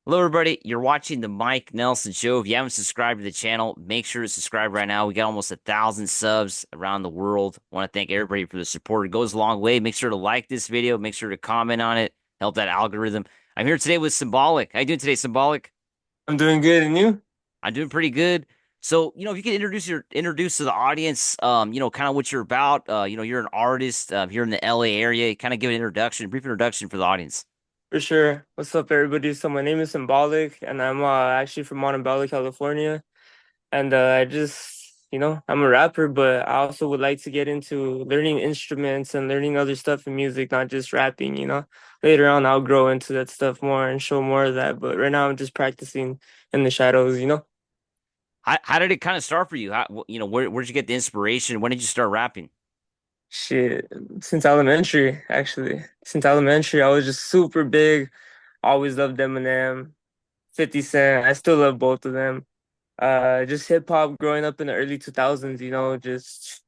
Hello, everybody. You're watching the Mike Nelson Show. If you haven't subscribed to the channel, make sure to subscribe right now. We got almost 1,000 subs around the world. Want to thank everybody for the support. It goes a long way. Make sure to like this video. Make sure to comment on it. Help that algorithm. I'm here today with Symbolic. How you doing today, Symbolic? I'm doing good, and you? I'm doing pretty good. So, if you could introduce to the audience, kind of what you're about. You're an artist here in the LA area. Kind of give an introduction, brief introduction for the audience. For sure. What's up, everybody? So my name is Symbolic, and I'm actually from Montebello, California. And I'm a rapper, but I also would like to get into learning instruments and learning other stuff in music, not just rapping. Later on, I'll grow into that stuff more and show more of that. But right now, I'm just practicing in the shadows. How did it kind of start for you? Where'd you get the inspiration? When did you start rapping? Shit, since elementary, actually. Since elementary, I was just super big. Always loved Eminem, 50 Cent. I still love both of them. Just hip hop growing up in the early 2000s, just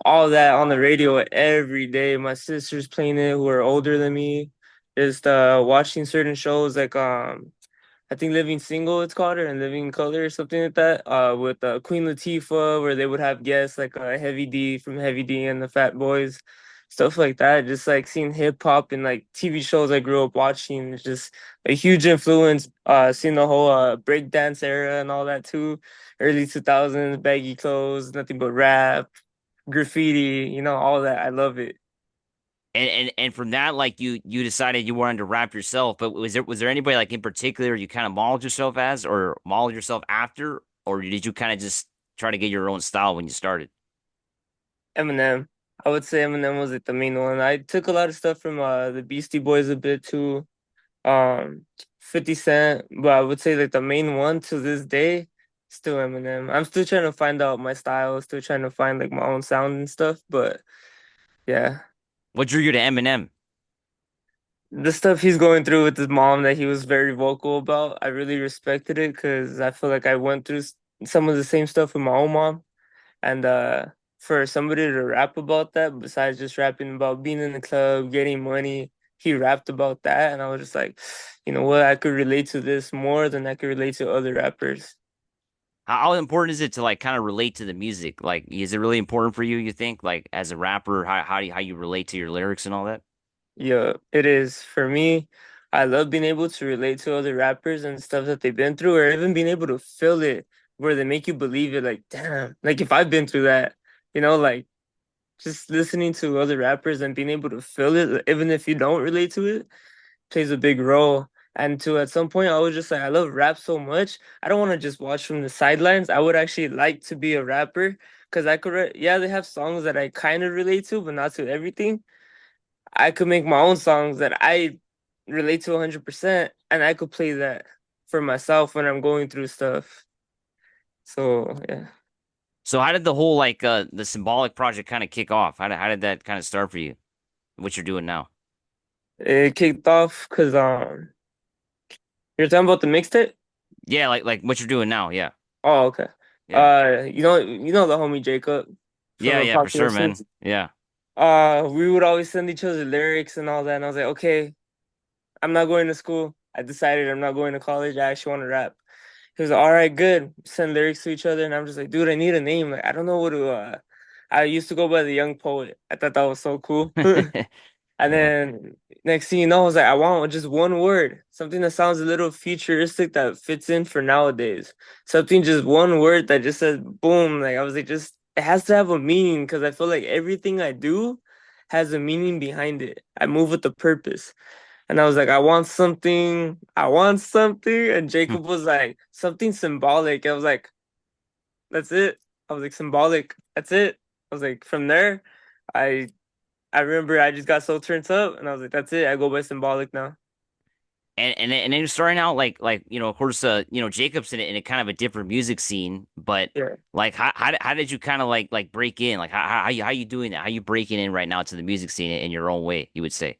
all that on the radio every day. My sisters playing it who are older than me. Just watching certain shows like I think Living Single it's called, or Living in Color or something like that. With Queen Latifah, where they would have guests like Heavy D from Heavy D and the Fat Boys, stuff like that. Just like seeing hip hop and like TV shows I grew up watching. It's just a huge influence. Seeing the whole breakdance era and all that too. Early 2000s, baggy clothes, nothing but rap, graffiti, all that. I love it. And from that, like you decided you wanted to rap yourself, but was there anybody like in particular you kind of modeled yourself as or modeled yourself after, or did you kind of just try to get your own style when you started? Eminem. I would say Eminem was like the main one. I took a lot of stuff from the Beastie Boys a bit too. Um 50 Cent, but I would say like the main one to this day, still Eminem. I'm still trying to find out my style, still trying to find like my own sound and stuff, but yeah. What drew you to Eminem? The stuff he's going through with his mom that he was very vocal about, I really respected it because I feel like I went through some of the same stuff with my own mom. And for somebody to rap about that, besides just rapping about being in the club, getting money, he rapped about that. And I was just like, you know what? I could relate to this more than I could relate to other rappers. How important is it to like kind of relate to the music? Like, is it really important for you? You think like as a rapper, how you relate to your lyrics and all that? Yeah, it is. For me, I love being able to relate to other rappers and stuff that they've been through, or even being able to feel it where they make you believe it. Like, damn, like if I've been through that, like just listening to other rappers and being able to feel it, even if you don't relate to it, plays a big role. And to at some point, I was just like, I love rap so much. I don't want to just watch from the sidelines. I would actually like to be a rapper because I could, yeah, they have songs that I kind of relate to, but not to everything. I could make my own songs that I relate to 100%, and I could play that for myself when I'm going through stuff. So, yeah. So how did the whole like the symbolic project kind of kick off? How did that kind of start for you? What you're doing now? It kicked off because you're talking about the mixtape? Yeah, like what you're doing now. Yeah, Oh, okay. yeah. You know the homie Jacob from Yeah, a yeah, for popular sure, man. Scenes. Yeah. We would always send each other lyrics and all that, and I was like, okay, I'm not going to school. I decided I'm not going to college. I actually want to rap. He was like, all right, good. Send lyrics to each other, and I'm just like, dude, I need a name. Like, I don't know what to. I used to go by the Young Poet. I thought that was so cool. And Yeah. then next thing you know, I was like, I want just one word, something that sounds a little futuristic that fits in for nowadays. Something just one word that just says boom. Like I was like, just it has to have a meaning because I feel like everything I do has a meaning behind it. I move with a purpose. And I was like, I want something. And Jacob was like, something symbolic. I was like, that's it. I was like, symbolic. That's it. I was like, from there, I I remember I just got so turned up, and I was like, "That's it. I go by symbolic now." And then you're starting out like of course Jacob's in a kind of a different music scene, but Yeah, like how did you kind of like break in? Like how you doing that? How you breaking in right now to the music scene in your own way, you would say?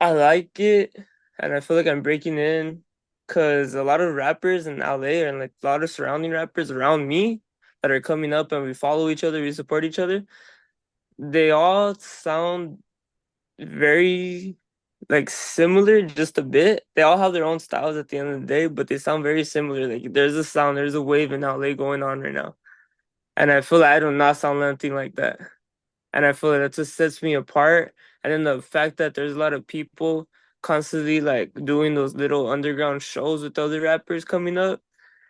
I like it, and I feel like I'm breaking in because a lot of rappers in LA and like a lot of surrounding rappers around me that are coming up, and we follow each other, we support each other. They all sound very. like similar just a bit. They all have their own styles at the end of the day, but they sound very similar. Like there's a sound, there's a wave in LA going on right now. And I feel like I do not sound anything like that. And I feel like that just sets me apart. And then the fact that there's a lot of people constantly like doing those little underground shows with other rappers coming up.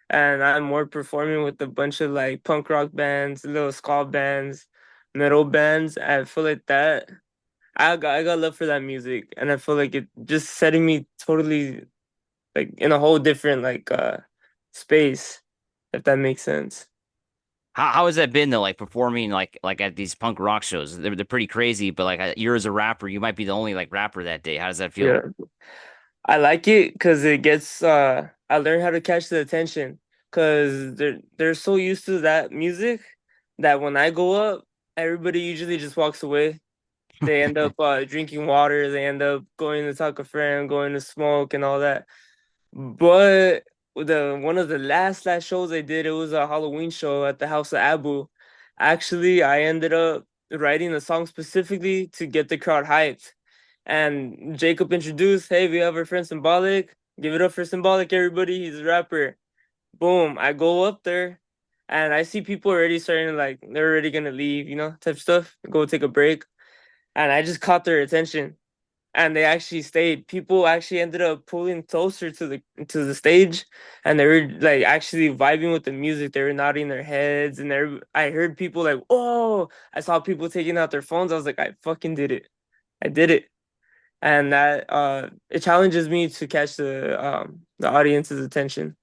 And I'm more performing with a bunch of like punk rock bands, little ska bands, metal bands. I feel like that I got love for that music, and I feel like it just setting me totally like in a whole different like space, if that makes sense. How has that been though? Like performing like at these punk rock shows, they're pretty crazy. But like you're as a rapper, you might be the only like rapper that day. How does that feel? Yeah. I like it because it gets I learn how to catch the attention because they're so used to that music that when I go up, everybody usually just walks away. They end up drinking water, they end up going to talk a friend, going to smoke and all that. But the one of the last shows I did, it was a Halloween show at the House of Abu. Actually, I ended up writing a song specifically to get the crowd hyped. And Jacob introduced, hey, we have our friend Symbolic. Give it up for Symbolic, everybody. He's a rapper. Boom. I go up there and I see people already starting to like, they're already gonna leave, type stuff, go take a break. And I just caught their attention and they actually stayed. People actually ended up pulling closer to the stage, and they were like actually vibing with the music. They were nodding their heads, and I heard people like, "Oh!" I saw people taking out their phones. I was like, "I fucking did it! I did it!" And that it challenges me to catch the audience's attention.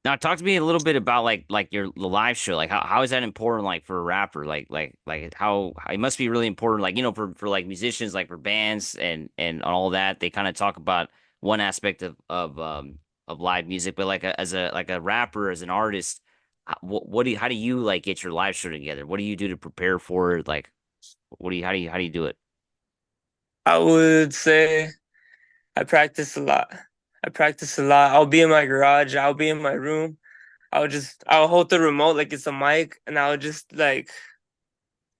Now, talk to me a little bit about like your the live show. Like how is that important like for a rapper? Like how it must be really important. Like for like musicians, like for bands and all that. They kind of talk about one aspect of live music, but like as a rapper, as an artist, what do you, how do you like get your live show together? What do you do to prepare for it? Like what do you how do you do it? I would say I practice a lot. I practice a lot. I'll be in my garage. I'll be in my room. I'll hold the remote like it's a mic, and I'll just like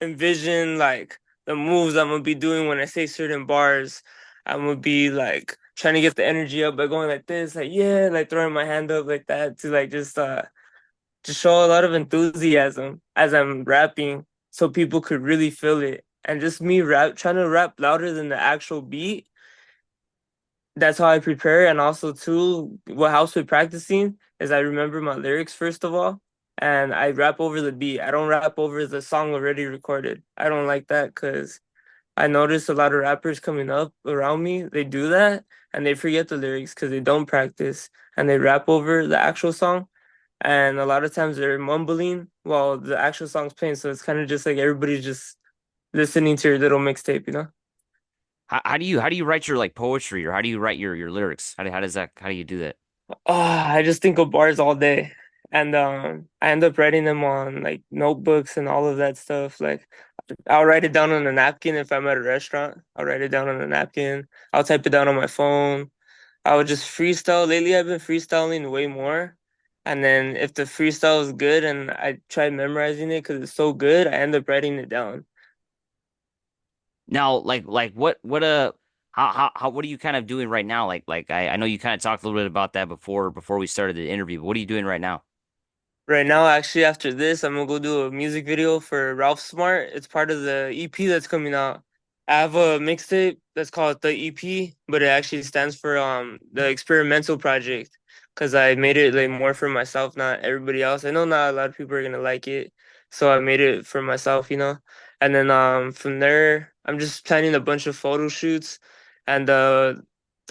envision like the moves I'm gonna be doing when I say certain bars. I'm gonna be like trying to get the energy up by going like this, like yeah, like throwing my hand up like that to like just show a lot of enthusiasm as I'm rapping so people could really feel it. And just me trying to rap louder than the actual beat, that's how I prepare. And also too, what helps with practicing is I remember my lyrics first of all, and I rap over the beat. I don't rap over the song already recorded. I don't like that because I notice a lot of rappers coming up around me, they do that and they forget the lyrics because they don't practice and they rap over the actual song. And a lot of times they're mumbling while the actual song's playing. So it's kind of just like everybody's just listening to your little mixtape. How do you write your like poetry or how do you write your lyrics? How does that how do you do that? I just think of bars all day. And I end up writing them on like notebooks and all of that stuff. Like I'll write it down on a napkin if I'm at a restaurant. I'll write it down on a napkin. I'll type it down on my phone. I would just freestyle. Lately, I've been freestyling way more. And then if the freestyle is good and I try memorizing it because it's so good, I end up writing it down. Now, like what how what are you kind of doing right now? Like I know you kind of talked a little bit about that before we started the interview, but what are you doing right now? Right now, actually, after this, I'm gonna go do a music video for Ralph Smart. It's part of the EP that's coming out. I have a mixtape that's called the EP, but it actually stands for the experimental project because I made it like more for myself, not everybody else. I know not a lot of people are gonna like it, so I made it for myself. And then from there, I'm just planning a bunch of photo shoots, and I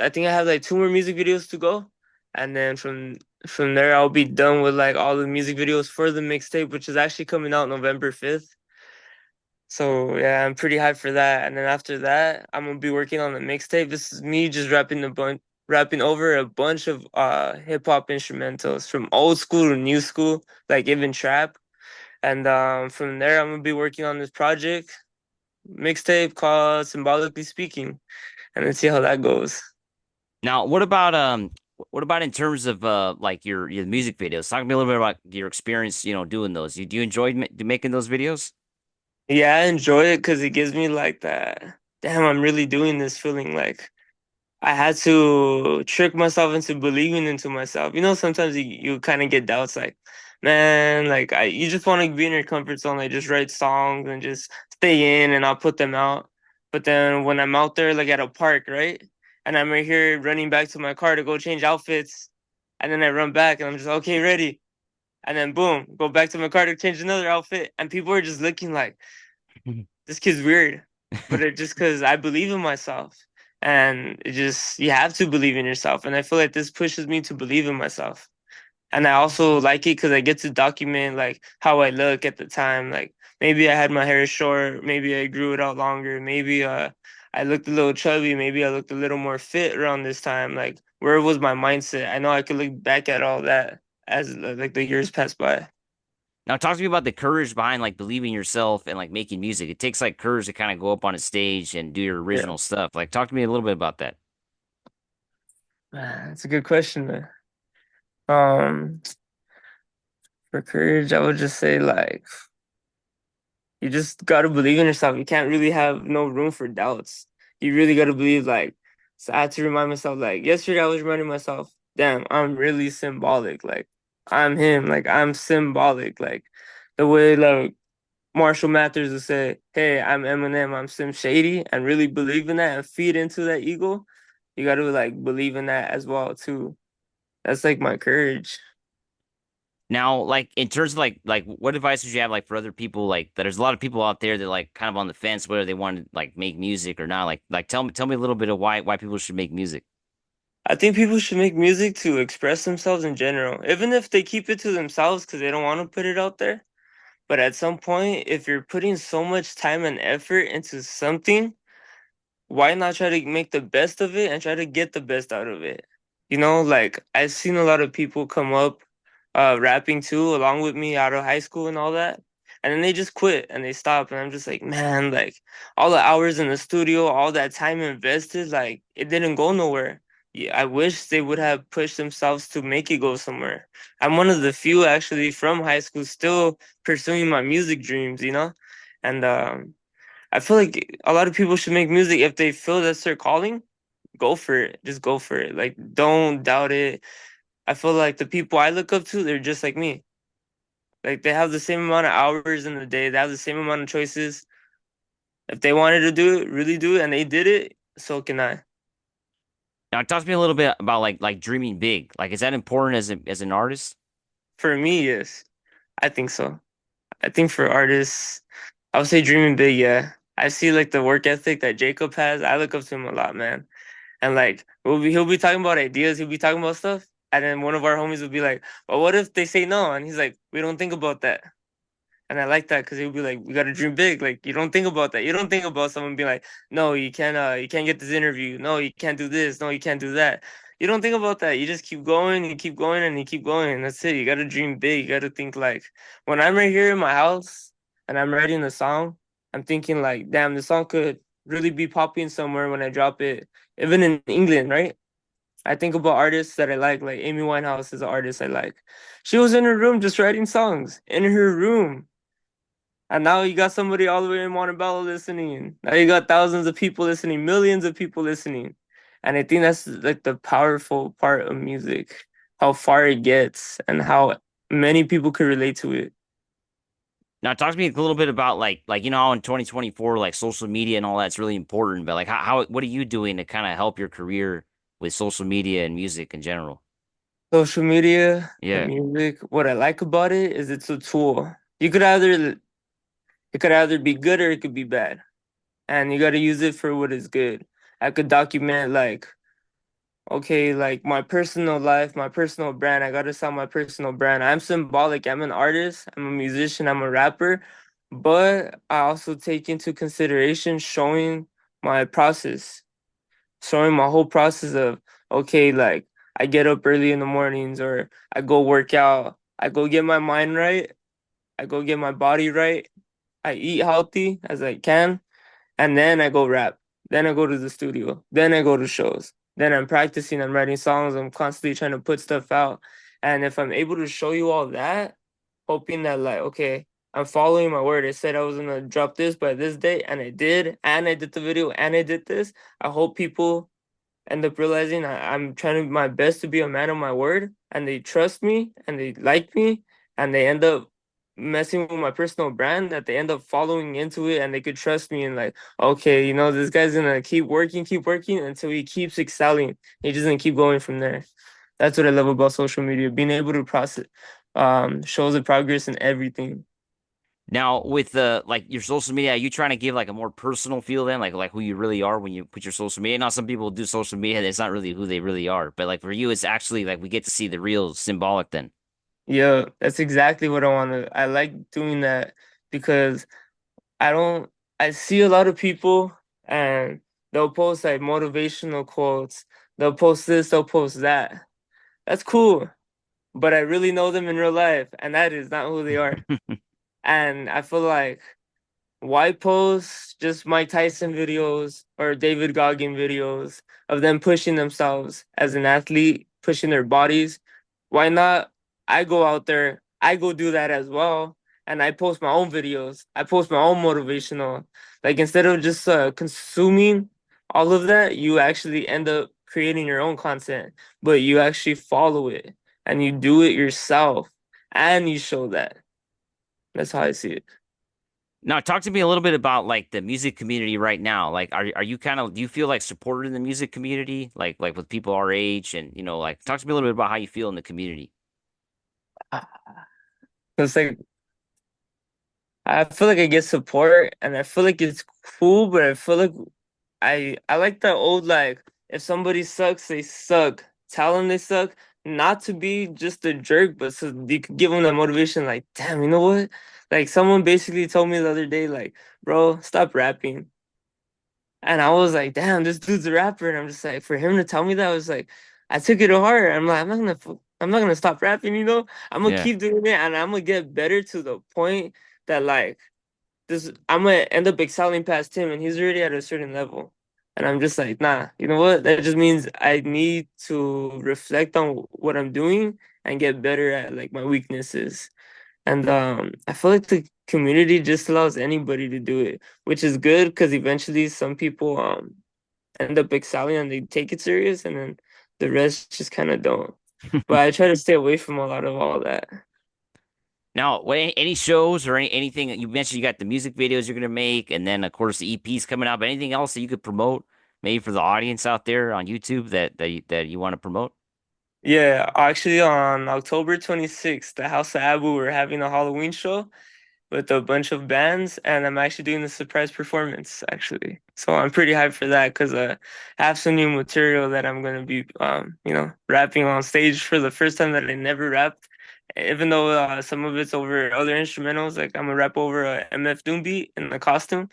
think I have like two more music videos to go, and then from there, I'll be done with like all the music videos for the mixtape, which is actually coming out November 5th. So yeah, I'm pretty hyped for that. And then after that, I'm gonna be working on the mixtape. This is me just rapping over a bunch of hip hop instrumentals from old school to new school, like even trap. And from there, I'm gonna be working on this project mixtape called Symbolically Speaking, and let's see how that goes. Now, what about in terms of like your music videos? Talk to me a little bit about your experience, doing those. Do you enjoy making those videos? Yeah, I enjoy it because it gives me like that. Damn, I'm really doing this feeling like. I had to trick myself into believing into myself. You know, sometimes you kind of get doubts like, man, like you just want to be in your comfort zone, like just write songs and just stay in and I'll put them out. But then when I'm out there like at a park, right? And I'm right here running back to my car to go change outfits, and then I run back and I'm just okay, ready. And then boom, go back to my car to change another outfit. And people are just looking like, this kid's weird. But it just because I believe in myself. And it just, you have to believe in yourself. And I feel like this pushes me to believe in myself. And I also like it because I get to document like how I look at the time. Like maybe I had my hair short, maybe I grew it out longer, maybe I looked a little chubby, maybe I looked a little more fit around this time. Like where was my mindset? I know I could look back at all that as like the years pass by. Now, talk to me about the courage behind like believing yourself and like making music. It takes like courage to kind of go up on a stage and do your Yeah. original stuff. Like, talk to me a little bit about that. That's a good question, man. Um, for courage, I would just say like you just gotta believe in yourself. You can't really have no room for doubts. You really gotta believe like so I had to remind myself like yesterday I was reminding myself, damn, I'm really symbolic. Like I'm him, like I'm symbolic. Like the way like Marshall Mathers would say, hey, I'm Eminem, I'm Slim Shady, and really believe in that and feed into that ego. You gotta like believe in that as well too. That's like my courage. Now, like in terms of like what advice would you have like for other people like that there's a lot of people out there that like kind of on the fence whether they want to like make music or not. Like tell me a little bit of why people should make music. I think people should make music to express themselves in general, even if they keep it to themselves because they don't want to put it out there. But at some point, if you're putting so much time and effort into something, why not try to make the best of it and try to get the best out of it? You know, like I've seen a lot of people come up rapping too, along with me out of high school and all that. And then they just quit and they stop. And I'm just like, man, like all the hours in the studio, all that time invested, like it didn't go nowhere. Yeah, I wish they would have pushed themselves to make it go somewhere. I'm one of the few actually from high school still pursuing my music dreams, you know? And I feel like a lot of people should make music if they feel that's their calling. Go for it. Just go for it. Like, don't doubt it. I feel like the people I look up to, they're just like me. Like, they have the same amount of hours in the day. They have the same amount of choices. If they wanted to do it, really do it, and they did it, so can I. Now, talk to me a little bit about like dreaming big. Like, is that important as an artist? For me, yes, I think so. I think for artists, I would say dreaming big. Yeah, I see like the work ethic that Jacob has. I look up to him a lot, man. And like he'll be talking about ideas, he'll be talking about stuff, and then one of our homies will be like, "Well, what if they say no?" And he's like, "We don't think about that." And I like that because he'll be like, "We gotta dream big. Like you don't think about that. You don't think about someone being like, no, you can't get this interview. No, you can't do this. No, you can't do that. You don't think about that. You just keep going, you keep going, and you keep going. And that's it. You gotta dream big. You gotta think like when I'm right here in my house and I'm writing the song, I'm thinking like, damn, the song could really be popping somewhere when I drop it, even in England, right? I think about artists that I like Amy Winehouse is an artist I like. She was in her room just writing songs in her room. And now you got somebody all the way in Montebello listening. Now you got thousands of people listening, millions of people listening. And I think that's like the powerful part of music, how far it gets and how many people can relate to it. Now, talk to me a little bit about like you know how in 2024 like social media and all that's really important, but like how what are you doing to kind of help your career with social media and music in general? Social media and Yeah. music, what I like about it is it's a tool. It could either be good or it could be bad. And you got to use it for what is good. I could document like okay, like my personal life, my personal brand. I gotta sell my personal brand. I'm symbolic. I'm an artist. I'm a musician. I'm a rapper. But I also take into consideration showing my process, showing my whole process of, okay, like I get up early in the mornings or I go work out. I go get my mind right. I go get my body right. I eat healthy as I can. And then I go rap. Then I go to the studio. Then I go to shows. Then I'm practicing. I'm writing songs. I'm constantly trying to put stuff out. And if I'm able to show you all that, hoping that like, okay, I'm following my word. I said I was gonna drop this by this date, and I did. And I did the video, and I did this. I hope people end up realizing I'm trying to my best to be a man of my word, and they trust me and they like me, and they end up messing with my personal brand, that they end up following into it, and they could trust me and like, okay, this guy's gonna keep working until he keeps excelling. He doesn't keep going from there. That's what I love about social media, being able to process, shows the progress in everything. Now, with the like your social media, are you trying to give like a more personal feel then, like who you really are when you put your social media? Now, some people do social media, and it's not really who they really are, but like for you, it's actually like we get to see the real Symbolic then. Yeah, that's exactly what I want to. I like doing that because I don't, I see a lot of people and they'll post like motivational quotes. They'll post this, they'll post that. That's cool. But I really know them in real life, and that is not who they are. And I feel like, why post just Mike Tyson videos or David Goggin videos of them pushing themselves as an athlete, pushing their bodies? Why not? I go out there, I go do that as well, and I post my own videos. I post my own motivational. Like instead of just consuming all of that, you actually end up creating your own content, but you actually follow it and you do it yourself and you show that. That's how I see it. Now, talk to me a little bit about like the music community right now. Like, are you kind of do you feel like supported in the music community, like with people our age, and like talk to me a little bit about how you feel in the community. It's like I feel like I get support and I feel like it's cool, but I feel like I like that old like, if somebody sucks, they suck. Tell them they suck, not to be just a jerk, but so you could give them that motivation. Like, damn, you know what? Like someone basically told me the other day, like, bro, stop rapping. And I was like, damn, this dude's a rapper. And I'm just like, for him to tell me that, I was like, I took it to heart. I'm like, I'm not gonna stop rapping. I'm gonna Yeah. keep doing it, and I'm gonna get better to the point that like this, I'm gonna end up excelling past him, and he's already at a certain level. And I'm just like, nah, you know what? That just means I need to reflect on what I'm doing and get better at like my weaknesses. And I feel like the community just allows anybody to do it, which is good because eventually some people end up excelling and they take it serious, and then the rest just kind of don't. But I try to stay away from a lot of all that. Now, any shows or anything that you mentioned, you got the music videos you're gonna make, and then of course the EP's coming up. Anything else that you could promote, maybe for the audience out there on YouTube that you want to promote? Yeah, actually on October 26th, the House of Abu, we're having a Halloween show with a bunch of bands, and I'm actually doing a surprise performance actually. So I'm pretty hyped for that because I have some new material that I'm gonna be rapping on stage for the first time that I never rapped. Even though some of it's over other instrumentals, like I'm gonna rap over a MF Doom beat in the costume.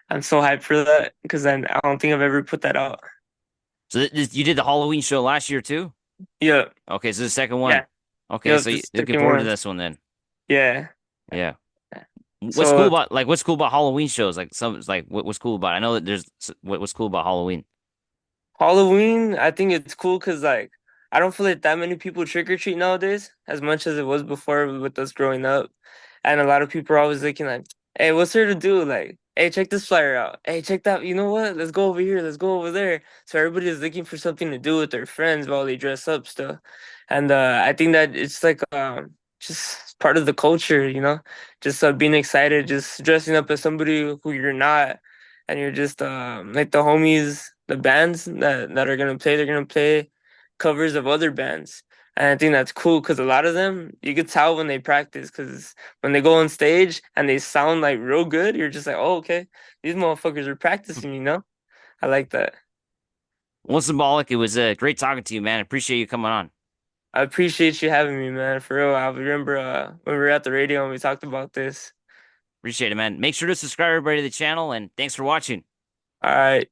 I'm so hyped for that because I don't think I've ever put that out. So you did the Halloween show last year too? Yeah, Okay, so the second one. yeah, Okay, yeah. so The looking second forward to one. this one then. Yeah. Yeah. What's cool So about what's cool about Halloween shows? Like some like what's cool about it? I know that what's cool about Halloween. Halloween, I think it's cool because like I don't feel like that many people trick or treat nowadays as much as it was before with us growing up. And a lot of people are always looking like, hey, what's there to do? Like, hey, check this flyer out. Hey, check that. You know what? Let's go over here. Let's go over there. So everybody is looking for something to do with their friends while they dress up still. And I think that it's like just part of the culture, just being excited, just dressing up as somebody who you're not, and you're just like the homies, the bands that are gonna play, they're gonna play covers of other bands. And I think that's cool because a lot of them, you could tell when they practice because when they go on stage and they sound like real good, you're just like, oh, okay, these motherfuckers are practicing. I like that. Well, Symbolic, it was great talking to you, man. Appreciate you coming on. I appreciate you having me, man. For real. I remember when we were at the radio and we talked about this. Appreciate it, man. Make sure to subscribe everybody to the channel, and thanks for watching. All right.